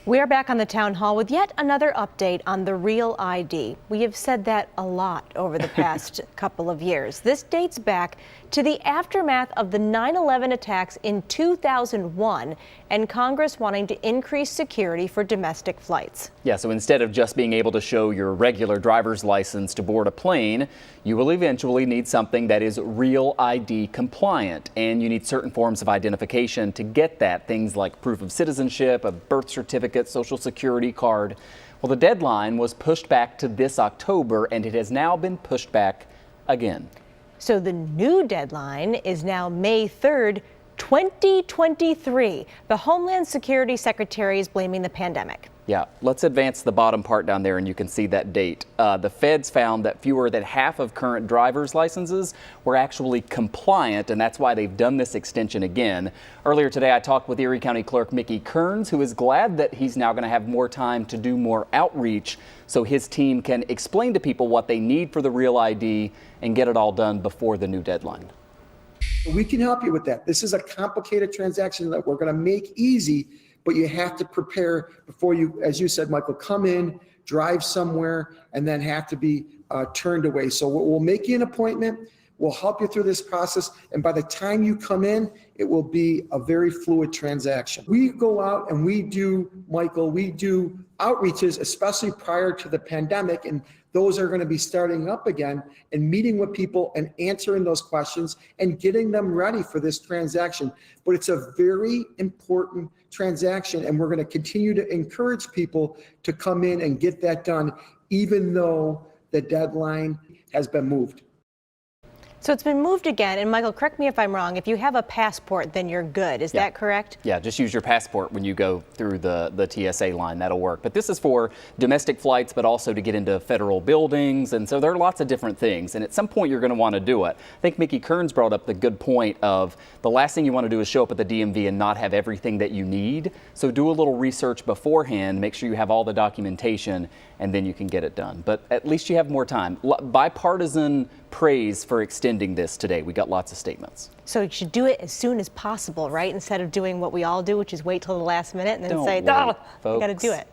We're back on the town hall with yet another update on the Real ID. We have said that a lot over the past couple of years. This dates back to the aftermath of the 9/11 attacks in 2001 and Congress wanting to increase security for domestic flights. Yeah, so instead of just being able to show your regular driver's license to board a plane, you will eventually need something that is Real ID compliant, and you need certain forms of identification to get that, things like proof of citizenship, a birth certificate, social security card. Well, the deadline was pushed back to this October, and it has now been pushed back again. So the new deadline is now May 3rd, 2023. The Homeland Security Secretary is blaming the pandemic. Yeah, let's advance the bottom part down there and you can see that date. The feds found that fewer than half of current driver's licenses were actually compliant, and that's why they've done this extension again. Earlier today, I talked with Erie County Clerk Mickey Kearns, who is glad that he's now going to have more time to do more outreach so his team can explain to people what they need for the Real ID and get it all done before the new deadline. We can help you with that. This is a complicated transaction that we're going to make easy, but you have to prepare before you, as you said, Michael, come in, drive somewhere, and then have to be turned away. So we'll make you an appointment. We'll help you through this process. And by the time you come in, it will be a very fluid transaction. We go out and we do, Michael, we do outreaches, especially prior to the pandemic. And those are going to be starting up again, and meeting with people and answering those questions and getting them ready for this transaction. But it's a very important transaction, and we're going to continue to encourage people to come in and get that done, even though the deadline has been moved. So it's been moved again, and Michael, correct me if I'm wrong, if you have a passport, then you're good. Is that correct? Yeah, just use your passport when you go through the TSA line. That'll work. But this is for domestic flights, but also to get into federal buildings. And so there are lots of different things. And at some point, you're going to want to do it. I think Mickey Kearns brought up the good point of the last thing you want to do is show up at the DMV and not have everything that you need. So do a little research beforehand, make sure you have all the documentation, and then you can get it done. But at least you have more time. Bipartisan praise for extending this today. We got lots of statements. So you should do it as soon as possible, right? Instead of doing what we all do, which is wait till the last minute and then Don't say, wait, oh, I got to do it.